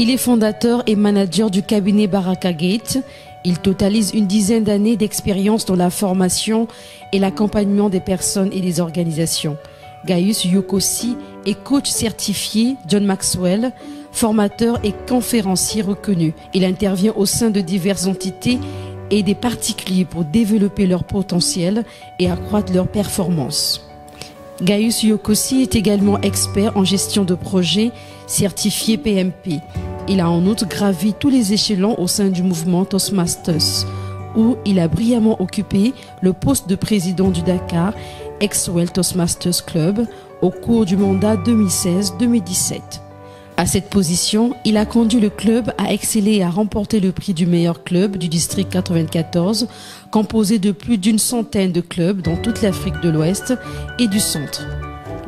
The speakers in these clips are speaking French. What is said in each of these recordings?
Il est fondateur et manager du cabinet Baraka Gate. Il totalise une dizaine d'années d'expérience dans la formation et l'accompagnement des personnes et des organisations. Gaius Yokossi est coach certifié John Maxwell, formateur et conférencier reconnu. Il intervient au sein de diverses entités et des particuliers pour développer leur potentiel et accroître leur performance. Gaius Yokossi est également expert en gestion de projets certifié PMP. Il a en outre gravi tous les échelons au sein du mouvement Toastmasters, où il a brillamment occupé le poste de président du Dakar Ex-Well Toastmasters Club au cours du mandat 2016-2017. À cette position, il a conduit le club à exceller et à remporter le prix du meilleur club du district 94, composé de plus d'une centaine de clubs dans toute l'Afrique de l'Ouest et du Centre.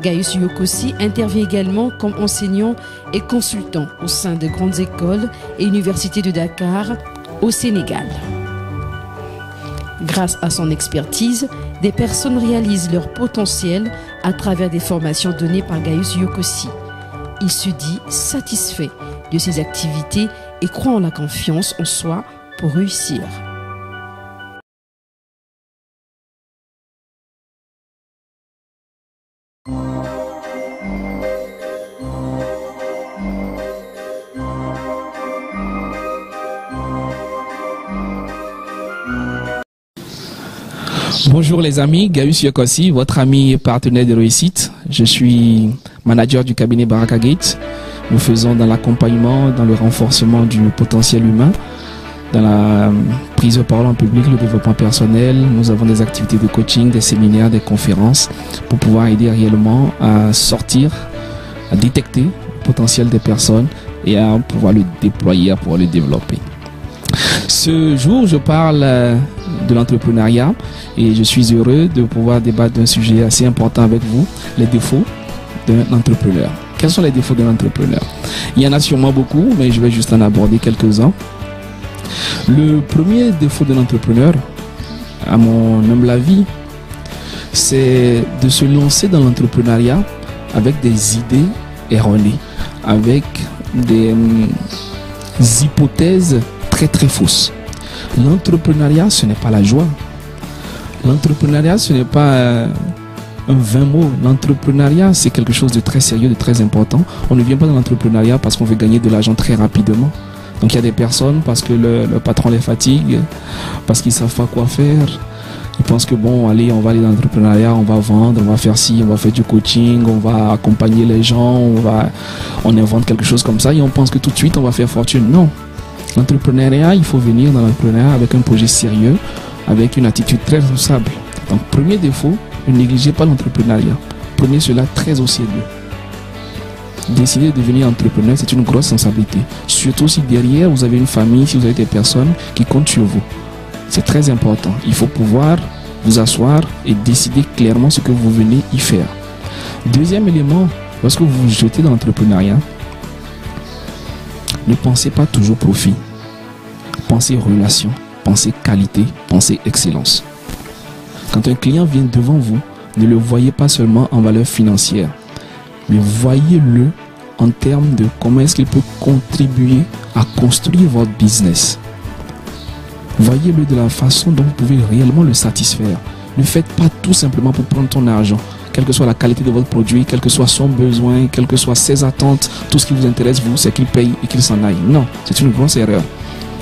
Gaius Yokossi intervient également comme enseignant et consultant au sein de grandes écoles et universités de Dakar, au Sénégal. Grâce à son expertise, des personnes réalisent leur potentiel à travers des formations données par Gaius Yokossi. Il se dit satisfait de ses activités et croit en la confiance en soi pour réussir. Bonjour les amis, Gaius Yokossi, votre ami et partenaire de réussite. Je suis manager du cabinet Baraka Gate. Nous faisons dans l'accompagnement, dans le renforcement du potentiel humain, dans la prise de parole en public, le développement personnel. Nous avons des activités de coaching, des séminaires, des conférences pour pouvoir aider réellement à sortir, à détecter le potentiel des personnes et à pouvoir le déployer, à pouvoir le développer. Ce jour, je parle de l'entrepreneuriat et je suis heureux de pouvoir débattre d'un sujet assez important avec vous, les défauts d'un entrepreneur. Quels sont les défauts d'un entrepreneur? Il y en a sûrement beaucoup, mais je vais juste en aborder quelques-uns. Le premier défaut d'un entrepreneur, à mon humble avis, c'est de se lancer dans l'entrepreneuriat avec des idées erronées, avec des hypothèses très fausses. L'entrepreneuriat, ce n'est pas la joie. L'entrepreneuriat, ce n'est pas un vain mot. L'entrepreneuriat, c'est quelque chose de très sérieux, de très important. On ne vient pas dans l'entrepreneuriat parce qu'on veut gagner de l'argent très rapidement. Donc il y a des personnes, parce que le patron les fatigue, parce qu'ils ne savent pas quoi faire. Ils pensent que bon, allez, on va aller dans l'entrepreneuriat, on va vendre, on va faire ci, on va faire du coaching, on va accompagner les gens, on invente quelque chose comme ça et on pense que tout de suite on va faire fortune. Non. L'entrepreneuriat, il faut venir dans l'entrepreneuriat avec un projet sérieux, avec une attitude très responsable. Donc, premier défaut, ne négligez pas l'entrepreneuriat. Prenez cela très au sérieux. Décider de devenir entrepreneur, c'est une grosse responsabilité. Surtout si derrière, vous avez une famille, si vous avez des personnes qui comptent sur vous. C'est très important. Il faut pouvoir vous asseoir et décider clairement ce que vous venez y faire. Deuxième élément, lorsque vous vous jetez dans l'entrepreneuriat, ne pensez pas toujours profit. Pensez relation, pensez qualité, pensez excellence. Quand un client vient devant vous, ne le voyez pas seulement en valeur financière, mais voyez-le en termes de comment est-ce qu'il peut contribuer à construire votre business. Voyez-le de la façon dont vous pouvez réellement le satisfaire. Ne faites pas tout simplement pour prendre ton argent. Quelle que soit la qualité de votre produit, quel que soit son besoin, quelles que soient ses attentes, tout ce qui vous intéresse, vous, c'est qu'il paye et qu'il s'en aille. Non, c'est une grosse erreur.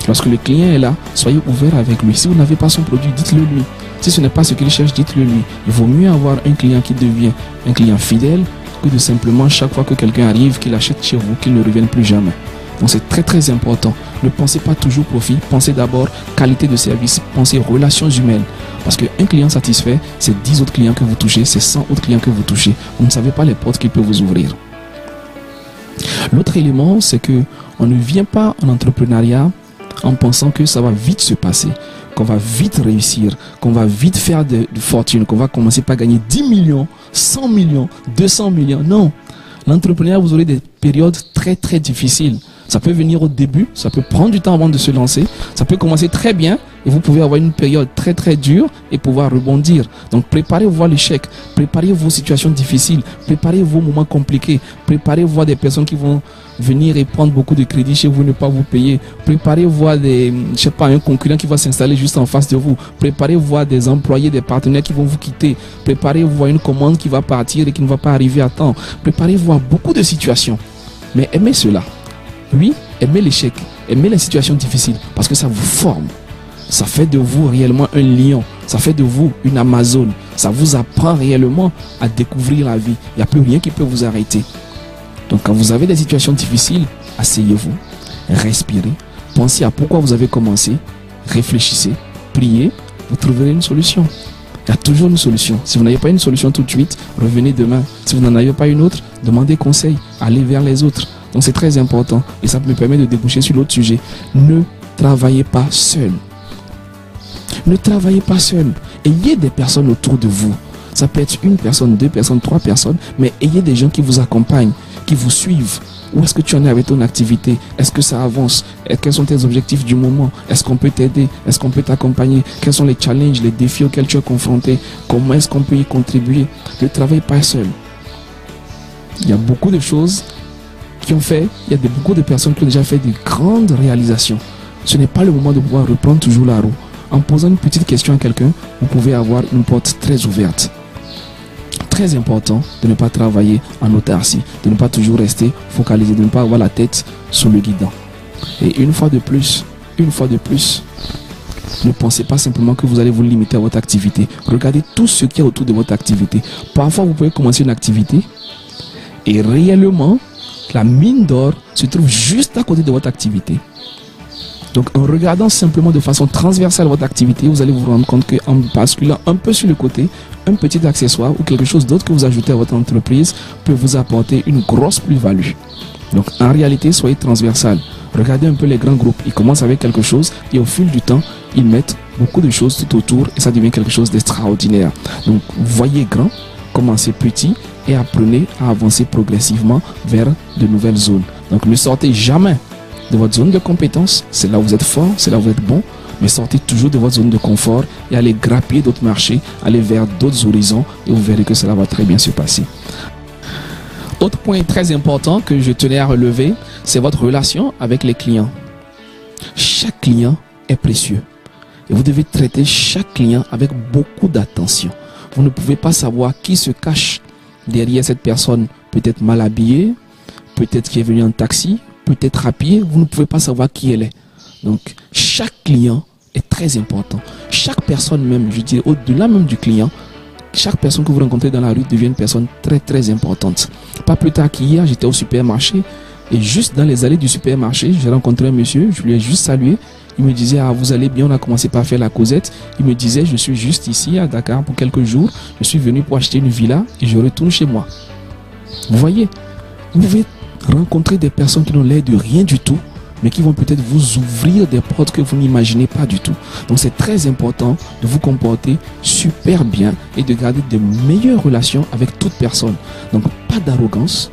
Lorsque le client est là, soyez ouvert avec lui. Si vous n'avez pas son produit, dites-le lui. Si ce n'est pas ce qu'il cherche, dites-le lui. Il vaut mieux avoir un client qui devient un client fidèle que de simplement, chaque fois que quelqu'un arrive, qu'il achète chez vous, qu'il ne revienne plus jamais. Donc c'est très important. Ne pensez pas toujours profit, pensez d'abord qualité de service, pensez relations humaines. Parce qu'un client satisfait, c'est 10 autres clients que vous touchez, c'est 100 autres clients que vous touchez. Vous ne savez pas les portes qu'il peut vous ouvrir. L'autre élément, c'est que on ne vient pas en entrepreneuriat en pensant que ça va vite se passer, qu'on va vite réussir, qu'on va vite faire de fortune, qu'on va commencer par gagner 10 millions, 100 millions, 200 millions. Non, l'entrepreneuriat, vous aurez des périodes très difficiles. Ça peut venir au début, ça peut prendre du temps avant de se lancer, ça peut commencer très bien, et vous pouvez avoir une période très très dure et pouvoir rebondir. Donc préparez-vous à l'échec, préparez vos situations difficiles, préparez vos moments compliqués, préparez-vous à des personnes qui vont venir et prendre beaucoup de crédit chez vous, ne pas vous payer. Préparez-vous à un concurrent qui va s'installer juste en face de vous. Préparez-vous à des employés, des partenaires qui vont vous quitter. Préparez-vous à une commande qui va partir et qui ne va pas arriver à temps. Préparez-vous à beaucoup de situations. Mais aimez cela. Oui, aimez l'échec, aimez les situations difficiles parce que ça vous forme. Ça fait de vous réellement un lion. Ça fait de vous une Amazone. Ça vous apprend réellement à découvrir la vie. Il n'y a plus rien qui peut vous arrêter. Donc quand vous avez des situations difficiles, asseyez-vous, respirez, pensez à pourquoi vous avez commencé, réfléchissez, priez, vous trouverez une solution. Il y a toujours une solution. Si vous n'avez pas une solution tout de suite, revenez demain. Si vous n'en avez pas une autre, demandez conseil, allez vers les autres. Donc c'est très important et ça me permet de déboucher sur l'autre sujet. Ne travaillez pas seul. Ne travaillez pas seul. Ayez des personnes autour de vous. Ça peut être une personne, deux personnes, trois personnes, mais ayez des gens qui vous accompagnent, qui vous suivent. Où est-ce que tu en es avec ton activité? Est-ce que ça avance? Quels sont tes objectifs du moment? Est-ce qu'on peut t'aider? Est-ce qu'on peut t'accompagner? Quels sont les challenges, les défis auxquels tu es confronté? Comment est-ce qu'on peut y contribuer? Ne travaille pas seul. Il y a beaucoup de choses qui ont fait, il y a beaucoup de personnes qui ont déjà fait de grandes réalisations. Ce n'est pas le moment de pouvoir reprendre toujours la roue. En posant une petite question à quelqu'un, vous pouvez avoir une porte très ouverte. Très important de ne pas travailler en autarcie, de ne pas toujours rester focalisé, de ne pas avoir la tête sous le guidon. Et une fois de plus, ne pensez pas simplement que vous allez vous limiter à votre activité. Regardez tout ce qu'il y a autour de votre activité. Parfois, vous pouvez commencer une activité et réellement, la mine d'or se trouve juste à côté de votre activité. Donc en regardant simplement de façon transversale votre activité, vous allez vous rendre compte qu'en basculant un peu sur le côté, un petit accessoire ou quelque chose d'autre que vous ajoutez à votre entreprise peut vous apporter une grosse plus-value. Donc en réalité, soyez transversal. Regardez un peu les grands groupes. Ils commencent avec quelque chose et au fil du temps, ils mettent beaucoup de choses tout autour et ça devient quelque chose d'extraordinaire. Donc voyez grand, commencez petit et apprenez à avancer progressivement vers de nouvelles zones. Donc ne sortez jamais de votre zone de compétence, c'est là où vous êtes fort, c'est là où vous êtes bon, mais sortez toujours de votre zone de confort et allez grappiller d'autres marchés, allez vers d'autres horizons et vous verrez que cela va très bien se passer. Autre point très important que je tenais à relever, c'est votre relation avec les clients. Chaque client est précieux et vous devez traiter chaque client avec beaucoup d'attention. Vous ne pouvez pas savoir qui se cache derrière cette personne, peut-être mal habillée, peut-être qui est venue en taxi, peut-être à pied, vous ne pouvez pas savoir qui elle est. Donc, chaque client est très important. Chaque personne même, je dirais, au-delà même du client, chaque personne que vous rencontrez dans la rue devient une personne très très importante. Pas plus tard qu'hier, j'étais au supermarché et juste dans les allées du supermarché, j'ai rencontré un monsieur, je lui ai juste salué. Il me disait, ah, vous allez bien, on a commencé par faire la causette. Il me disait, je suis juste ici à Dakar pour quelques jours. Je suis venu pour acheter une villa et je retourne chez moi. Vous voyez, vous pouvez rencontrer des personnes qui n'ont l'air de rien du tout, mais qui vont peut-être vous ouvrir des portes que vous n'imaginez pas du tout. Donc c'est très important de vous comporter super bien et de garder de meilleures relations avec toute personne. Donc pas d'arrogance,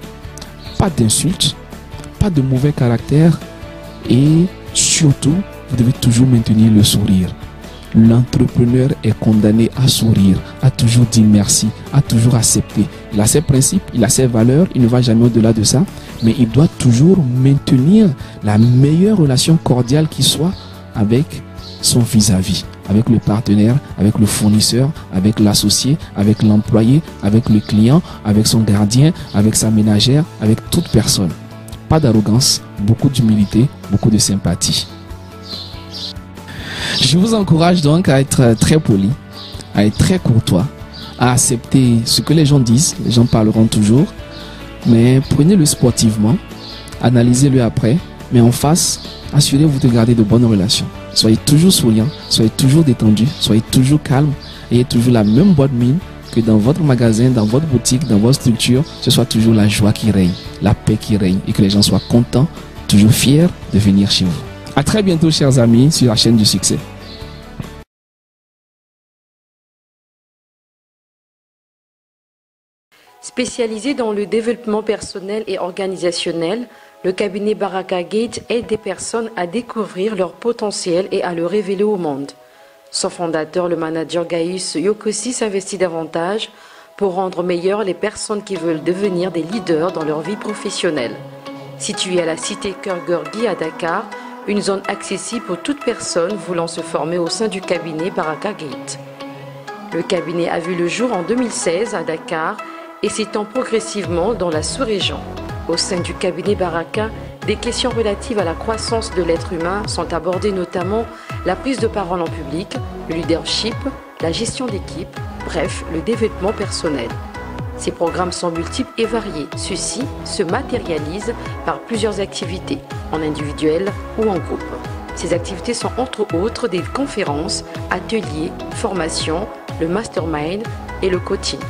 pas d'insultes, pas de mauvais caractère et surtout, vous devez toujours maintenir le sourire. L'entrepreneur est condamné à sourire, à toujours dire merci, à toujours accepter. Il a ses principes, il a ses valeurs, il ne va jamais au-delà de ça, mais il doit toujours maintenir la meilleure relation cordiale qui soit avec son vis-à-vis, avec le partenaire, avec le fournisseur, avec l'associé, avec l'employé, avec le client, avec son gardien, avec sa ménagère, avec toute personne. Pas d'arrogance, beaucoup d'humilité, beaucoup de sympathie. Je vous encourage donc à être très poli, à être très courtois, à accepter ce que les gens disent. Les gens parleront toujours, mais prenez-le sportivement, analysez-le après, mais en face, assurez-vous de garder de bonnes relations. Soyez toujours souriant, soyez toujours détendu, soyez toujours calme, ayez toujours la même bonne mine, que dans votre magasin, dans votre boutique, dans votre structure, ce soit toujours la joie qui règne, la paix qui règne et que les gens soient contents, toujours fiers de venir chez vous. À très bientôt, chers amis, sur la chaîne du succès. Spécialisé dans le développement personnel et organisationnel, le cabinet Baraka Gate aide des personnes à découvrir leur potentiel et à le révéler au monde. Son fondateur, le manager Gaius Yokossi, s'investit davantage pour rendre meilleures les personnes qui veulent devenir des leaders dans leur vie professionnelle. Située à la cité Keur-Gorgui à Dakar, une zone accessible pour toute personne voulant se former au sein du cabinet Baraka Gate. Le cabinet a vu le jour en 2016 à Dakar et s'étend progressivement dans la sous-région. Au sein du cabinet Baraka, des questions relatives à la croissance de l'être humain sont abordées, notamment la prise de parole en public, le leadership, la gestion d'équipe, bref, le développement personnel. Ces programmes sont multiples et variés. Ceux-ci se matérialisent par plusieurs activités, en individuel ou en groupe. Ces activités sont entre autres des conférences, ateliers, formations, le mastermind et le coaching.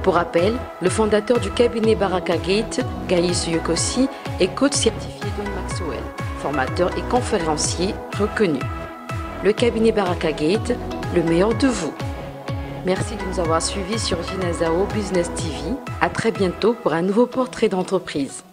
Pour rappel, le fondateur du cabinet Baraka Gate, Gaius Yokossi, est coach certifié John Maxwell, formateur et conférencier reconnu. Le cabinet Baraka Gate, le meilleur de vous. Merci de nous avoir suivis sur Jinazao Business TV. À très bientôt pour un nouveau portrait d'entreprise.